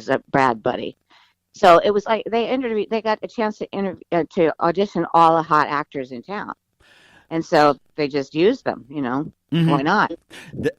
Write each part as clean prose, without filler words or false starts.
as a Brad buddy. So it was like they got a chance to audition all the hot actors in town. And so they just used them, Why not?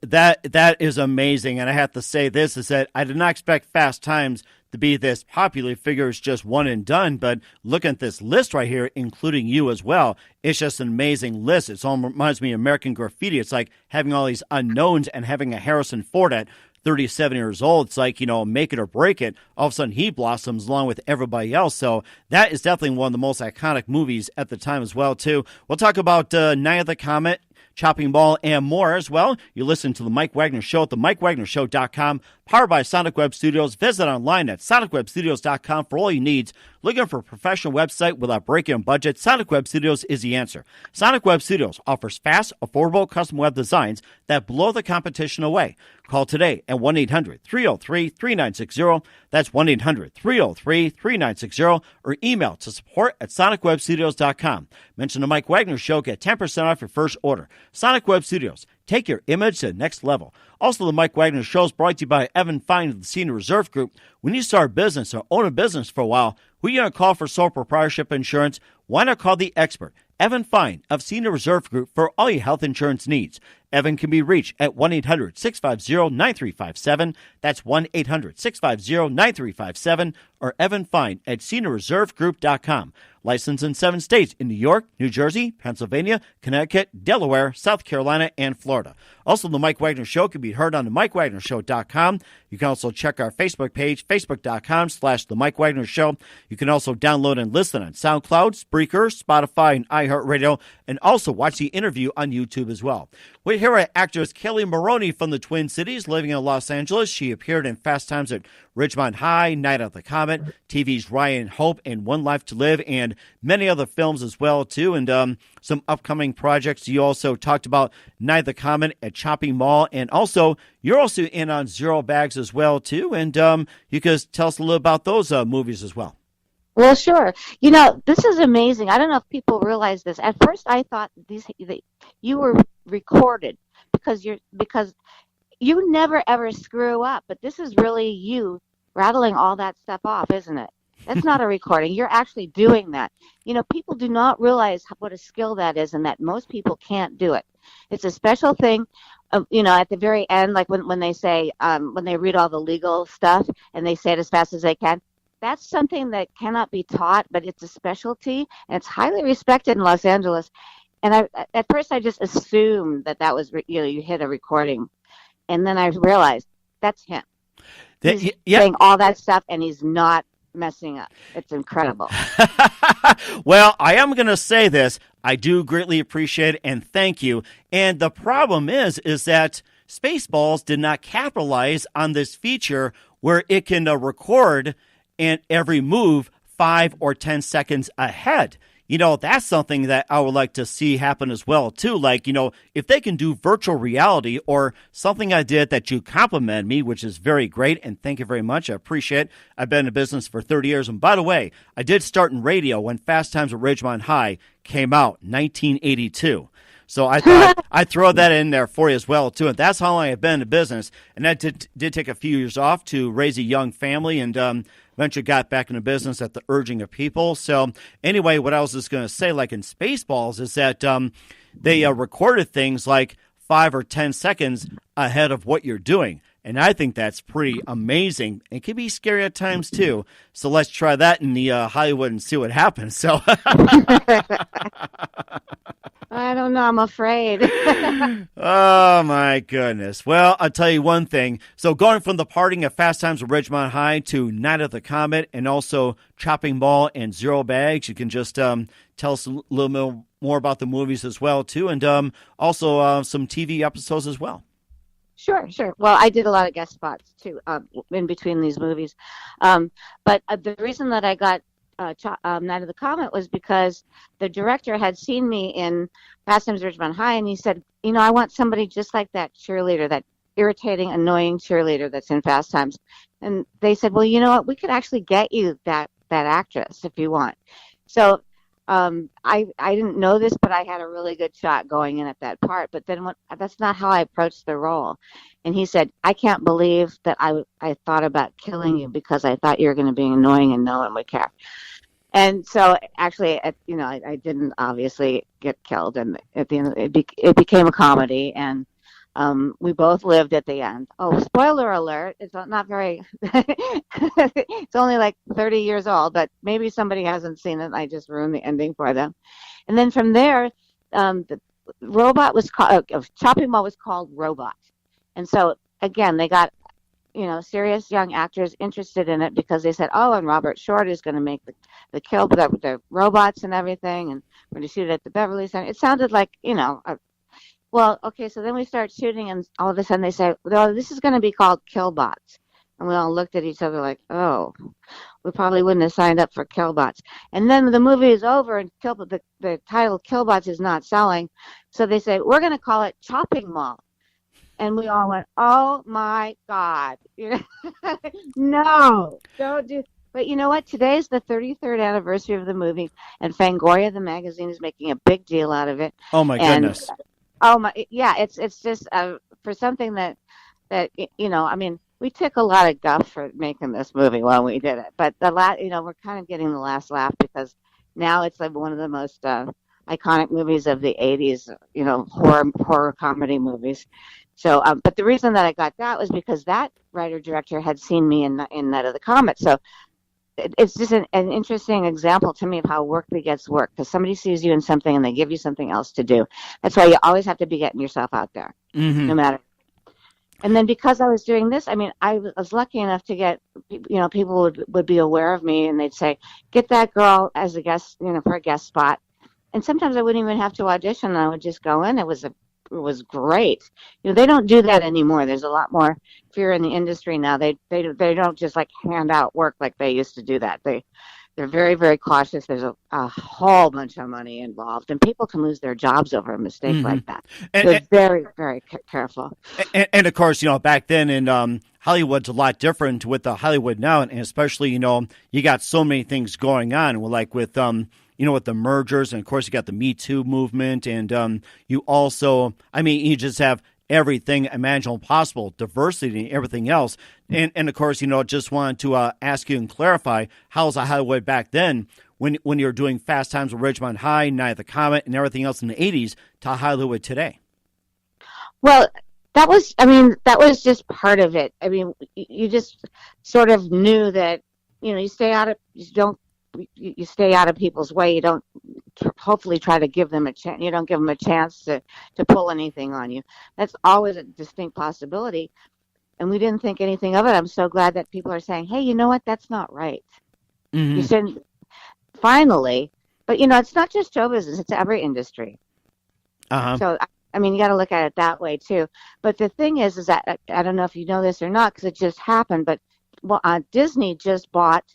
That is amazing. And I have to say this is that I did not expect Fast Times to be this popular. Figure it's just one and done. But look at this list right here, including you as well. It's just an amazing list. It all reminds me of American Graffiti. It's like having all these unknowns and having a Harrison Ford at 37 years old. It's like, make it or break it. All of a sudden he blossoms along with everybody else. So that is definitely one of the most iconic movies at the time as well, too. We'll talk about Night of the Comet, Chopping Ball, and more as well. You listen to The Mike Wagner Show at themikewagnershow.com, powered by Sonic Web Studios. Visit online at sonicwebstudios.com for all your needs. Looking for a professional website without breaking a budget? Sonic Web Studios is the answer. Sonic Web Studios offers fast, affordable custom web designs that blow the competition away. Call today at 1-800-303-3960. That's 1-800-303-3960. Or email to support@sonicwebstudios.com. Mention the Mike Wagner Show. Get 10% off your first order. Sonic Web Studios. Take your image to the next level. Also, the Mike Wagner Show is brought to you by Evan Fine of the Senior Reserve Group. When you start a business or own a business for a while, who are you going to call for sole proprietorship insurance? Why not call the expert, Evan Fine of Senior Reserve Group, for all your health insurance needs. Evan can be reached at 1-800-650-9357. That's 1-800-650-9357. Or Evan Fine at seniorreservegroup.com. Licensed in 7 states in New York, New Jersey, Pennsylvania, Connecticut, Delaware, South Carolina, and Florida. Also, the Mike Wagner Show can be heard on the MikeWagnerShow.com. You can also check our Facebook page, Facebook.com/The Mike Wagner Show. You can also download and listen on SoundCloud, Spreaker, Spotify, and iHeartRadio, and also watch the interview on YouTube as well. We hear actress Kelli Maroney from the Twin Cities, living in Los Angeles. She appeared in Fast Times at Ridgemont High, Night of the Comet, TV's Ryan Hope, and One Life to Live, and many other films as well, too, and some upcoming projects. You also talked about Night of the Comet at Chopping Mall, and also you're also in on Zero Bags as well, too, and you could tell us a little about those movies as well. Well, sure. This is amazing. I don't know if people realize this. At first, I thought that you were recorded because you never ever screw up. But this is really you rattling all that stuff off, isn't it? That's not a recording. You're actually doing that. People do not realize what a skill that is, and that most people can't do it. It's a special thing. At the very end, like when they say, when they read all the legal stuff and they say it as fast as they can. That's something that cannot be taught, but it's a specialty, and it's highly respected in Los Angeles. And at first I just assumed that was, you hit a recording. And then I realized that's him. He's saying all that stuff, and he's not messing up. It's incredible. Well, I am going to say this. I do greatly appreciate it, and thank you. And the problem is that Spaceballs did not capitalize on this feature where it can record and every move 5 or 10 seconds ahead. That's something that I would like to see happen as well, too. Like, if they can do virtual reality or something I did that you complimented me, which is very great, and thank you very much. I appreciate it. I've been in business for 30 years. And by the way, I did start in radio when Fast Times at Ridgemont High came out, 1982. So I thought I'd throw that in there for you as well, too. And that's how long I've been in business. And that did take a few years off to raise a young family, and eventually got back into business at the urging of people. So anyway, what I was just going to say, like in Spaceballs, is that they recorded things like 5 or 10 seconds ahead of what you're doing. And I think that's pretty amazing. It can be scary at times, too. So let's try that in the Hollywood and see what happens. So I don't know. I'm afraid. Oh, my goodness. Well, I'll tell you one thing. So going from the parting of Fast Times at Ridgemont High to Night of the Comet and also Chopping Ball and Zero Bags, you can just tell us a little bit more about the movies as well, too, and also some TV episodes as well. Sure. Well, I did a lot of guest spots, too, in between these movies. But the reason that I got Night of the Comet was because the director had seen me in Fast Times at Ridgemont High, and he said, I want somebody just like that cheerleader, that irritating, annoying cheerleader that's in Fast Times. And they said, well, you know what, we could actually get you that actress if you want. So I didn't know this, but I had a really good shot going in at that part. But then that's not how I approached the role. And he said, I can't believe that I thought about killing you because I thought you were going to be annoying and no one would care. And so actually, I didn't obviously get killed, and at the end, it became a comedy, and we both lived at the end. Oh, spoiler alert! It's not very. It's only like 30 years old, but maybe somebody hasn't seen it. I just ruined the ending for them. And then from there, the robot was called Chopping Mall was called Robot, and so again, they got serious young actors interested in it because they said, "Oh, and Robert Short is going to make the robots and everything, and we're going to shoot it at the Beverly Center." It sounded like well, okay. So then we start shooting, and all of a sudden they say, "Well, this is going to be called Killbots," and we all looked at each other like, "Oh, we probably wouldn't have signed up for Killbots." And then the movie is over, and the title Killbots is not selling, so they say, "We're going to call it Chopping Mall." And we all went, "Oh my God!" No, don't do. But you know what? Today is the 33rd anniversary of the movie, and Fangoria, the magazine, is making a big deal out of it. Oh my And goodness. oh my, yeah, it's just for something that I mean, we took a lot of guff for making this movie when we did it, but we're kind of getting the last laugh because now it's like one of the most iconic movies of the 80s, horror comedy movies. So, but the reason that I got that was because that writer director had seen me in Night of the Comet. So it's just an interesting example to me of how work begets work because somebody sees you in something and they give you something else to do. That's why you always have to be getting yourself out there, no matter. And then because I was doing this, I mean, I was lucky enough to get, people would be aware of me and they'd say, "Get that girl as a guest, for a guest spot." And sometimes I wouldn't even have to audition. I would just go in. It was great. They don't do that anymore. There's a lot more fear in the industry now. They don't just like hand out work like they used to do that. They're very, very cautious. There's a whole bunch of money involved, and people can lose their jobs over a mistake like that. They're very, very careful. And of course, back then in Hollywood's a lot different with the Hollywood now, and especially, you got so many things going on. Like with with the mergers, and of course you got the Me Too movement, and you also, you just have everything imaginable possible, diversity and everything else. And of course, just wanted to ask you and clarify, how's the Hollywood back then when you're doing Fast Times with Ridgemont High, Night of the Comet, and everything else in the 80s to Hollywood today? Well, that was just part of it. I mean, you just sort of knew that, you stay out of, you stay out of people's way. You don't hopefully try to give them a chance. You don't give them a chance to pull anything on you. That's always a distinct possibility. And we didn't think anything of it. I'm so glad that people are saying, "Hey, you know what? That's not right. You shouldn't." Finally, but it's not just show business; it's every industry. So, you got to look at it that way too. But the thing is that I don't know if you know this or not because it just happened. But Disney just bought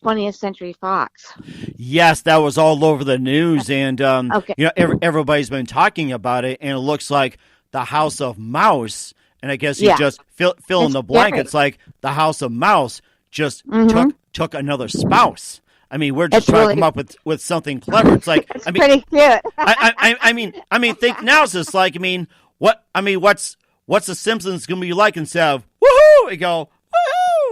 20th Century Fox. Yes, that was all over the news, and Okay. Everybody's been talking about it, and it looks like the House of Mouse. And I guess you just fill in the blank. Scary. It's like the House of Mouse just took another spouse. We're just trying to come up with something clever. It's like It's pretty cute. think now it's just like what's the Simpsons gonna be like instead of woohoo? You go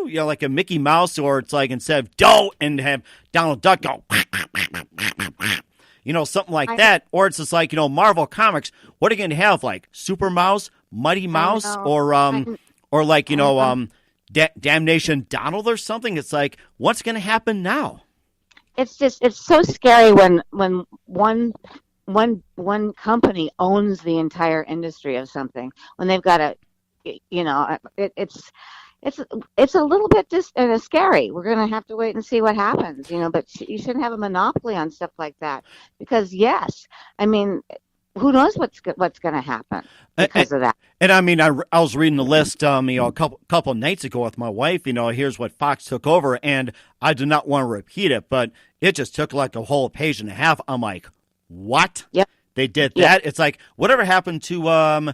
woohoo, like a Mickey Mouse, or it's like instead of dough and have Donald Duck go. Something like that, or it's just like Marvel Comics. What are you going to have, like Super Mouse, Mighty Mouse, or like Damnation Donald or something? It's like, what's going to happen now? It's so scary when one company owns the entire industry of something. When they've got it's a little bit scary. We're going to have to wait and see what happens, but you shouldn't have a monopoly on stuff like that because, yes, who knows what's going to happen because of that. And I was reading the list, a couple nights ago with my wife. Here's what Fox took over, and I do not want to repeat it, but it just took like a whole page and a half. I'm like, what? Yep. They did that? Yep. It's like whatever happened to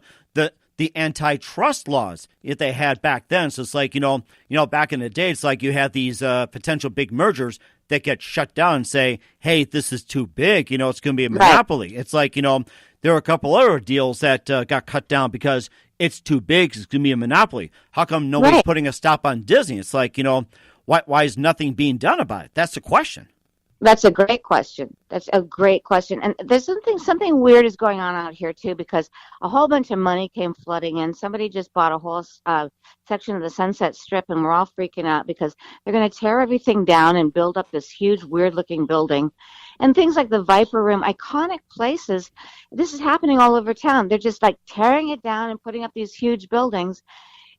the antitrust laws that they had back then. So it's like, back in the day, it's like you had these potential big mergers that get shut down and say, hey, this is too big. It's going to be a monopoly. Right. It's like, there were a couple other deals that got cut down because it's too big. It's going to be a monopoly. How come nobody's putting a stop on Disney? It's like, why is nothing being done about it? That's the question. That's a great question. That's a great question. And there's something weird is going on out here, too, because a whole bunch of money came flooding in. Somebody just bought a whole section of the Sunset Strip, and we're all freaking out because they're going to tear everything down and build up this huge, weird-looking building. And things like the Viper Room, iconic places, this is happening all over town. They're just, like, tearing it down and putting up these huge buildings.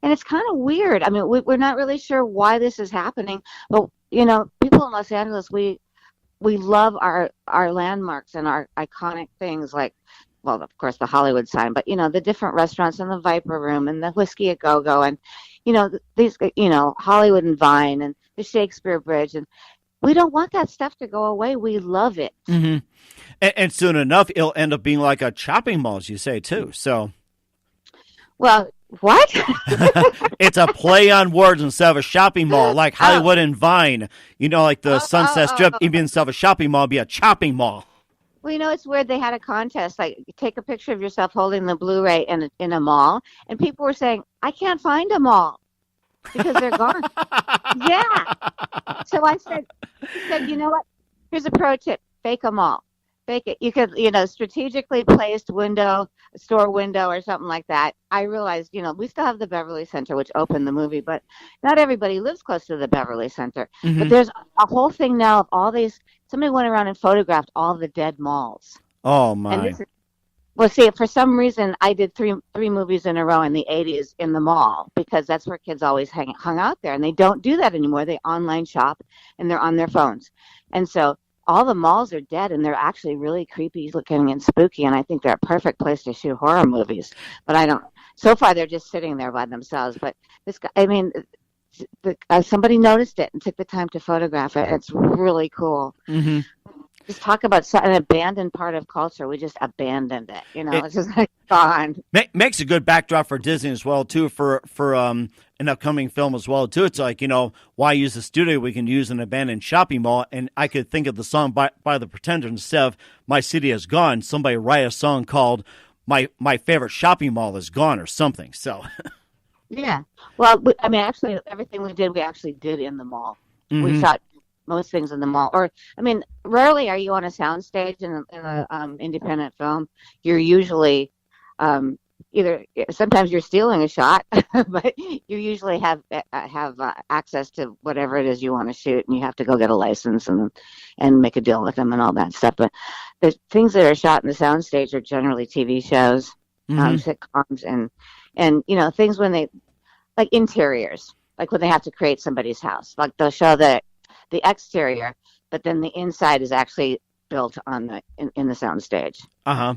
And it's kind of weird. I mean, we're not really sure why this is happening. But, people in Los Angeles, we love our landmarks and our iconic things like, well, of course, the Hollywood sign, but, the different restaurants and the Viper Room and the Whiskey A Go-Go and, these, Hollywood and Vine and the Shakespeare Bridge. And we don't want that stuff to go away. We love it. Mm-hmm. And soon enough, it'll end up being like a shopping mall, as you say, too. So, well, what? It's a play on words instead of a shopping mall, like Hollywood and Vine. Like the Sunset Strip, even instead of a shopping mall, be a chopping mall. Well, it's weird. They had a contest, like take a picture of yourself holding the Blu-ray in a mall, and people were saying, I can't find a mall because they're gone. Yeah. So I said, you know what? Here's a pro tip. Fake a mall. Fake it. You could, strategically placed store window or something like that. I realized, we still have the Beverly Center, which opened the movie, but not everybody lives close to the Beverly Center. Mm-hmm. But there's a whole thing now of all these, somebody went around and photographed all the dead malls. Oh, my. Well, see, for some reason, I did three movies in a row in the 80s in the mall because that's where kids always hung out there. And they don't do that anymore. They online shop and they're on their phones. And so all the malls are dead, and they're actually really creepy looking and spooky, and I think they're a perfect place to shoot horror movies. But so far they're just sitting there by themselves. But this guy, somebody noticed it and took the time to photograph it. It's really cool. Mm-hmm. Just talk about an abandoned part of culture. We just abandoned it. It's just like gone. Makes a good backdrop for Disney as well, too, for an upcoming film as well, too. It's like, why use a studio? We can use an abandoned shopping mall. And I could think of the song by the Pretenders instead of My City Is Gone. Somebody write a song called My Favorite Shopping Mall Is Gone or something. So, yeah. Well, actually, everything we did in the mall. Mm-hmm. We shot most things in the mall. Rarely are you on a soundstage in an independent film. You're usually sometimes you're stealing a shot, but you usually have access to whatever it is you want to shoot, and you have to go get a license and make a deal with them and all that stuff. But the things that are shot in the soundstage are generally TV shows, sitcoms, and things when they, like interiors, like when they have to create somebody's house. Like they'll show the exterior, but then the inside is actually built on in the soundstage. Uh-huh.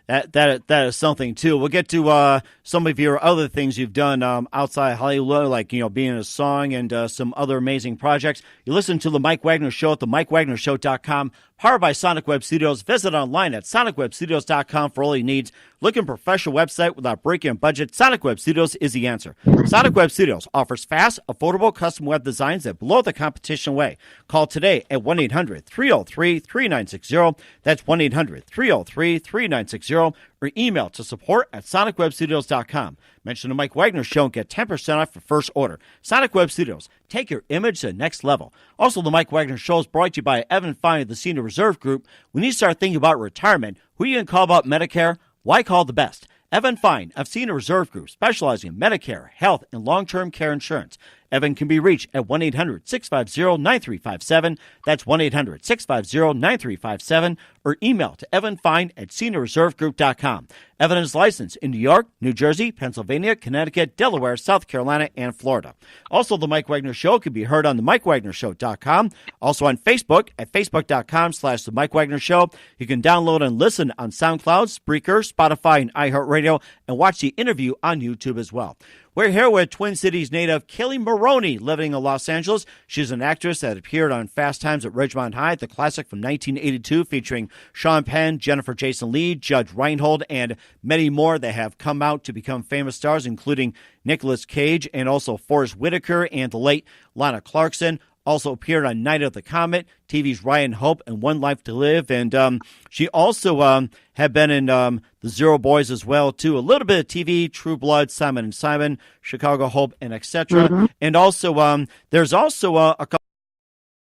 That is something too. We'll get to some of your other things you've done outside Hollywood, like being in a song and some other amazing projects. You listen to the Mike Wagner Show at themikewagnershow.com, powered by Sonic Web Studios. Visit online at sonicwebstudios.com for all your needs. Looking for a professional website without breaking a budget? Sonic Web Studios is the answer. Sonic Web Studios offers fast, affordable custom web designs that blow the competition away. Call today at 1-800-303-3960. That's 1-800-303-3960. Or email to support@sonicwebstudios.com. Mention the Mike Wagner Show and get 10% off your first order. Sonic Web Studios, take your image to the next level. Also, the Mike Wagner Show is brought to you by Evan Fine of the Senior Reserve Group. When you start thinking about retirement, who are you going to call about Medicare? Why call the best? Evan Fine of Senior Reserve Group, specializing in Medicare, health, and long-term care insurance. Evan can be reached at 1-800-650-9357. That's 1-800-650-9357. Or email to evanfine@seniorreservegroup.com. Evan is licensed in New York, New Jersey, Pennsylvania, Connecticut, Delaware, South Carolina, and Florida. Also, The Mike Wagner Show can be heard on themikewagnershow.com. Also on Facebook at facebook.com/The Mike Wagner Show. You can download and listen on SoundCloud, Spreaker, Spotify, and iHeartRadio, and watch the interview on YouTube as well. We're here with Twin Cities native Kelli Maroney, living in Los Angeles. She's an actress that appeared on Fast Times at Ridgemont High, the classic from 1982 featuring Sean Penn, Jennifer Jason Leigh, Judge Reinhold, and many more that have come out to become famous stars, including Nicolas Cage and also Forrest Whitaker and the late Lana Clarkson. Also appeared on Night of the Comet, TV's Ryan Hope, and One Life to Live. And she also had been in the Zero Boys as well, too. A little bit of TV, True Blood, Simon and Simon, Chicago Hope, and etc. And also, there's also a couple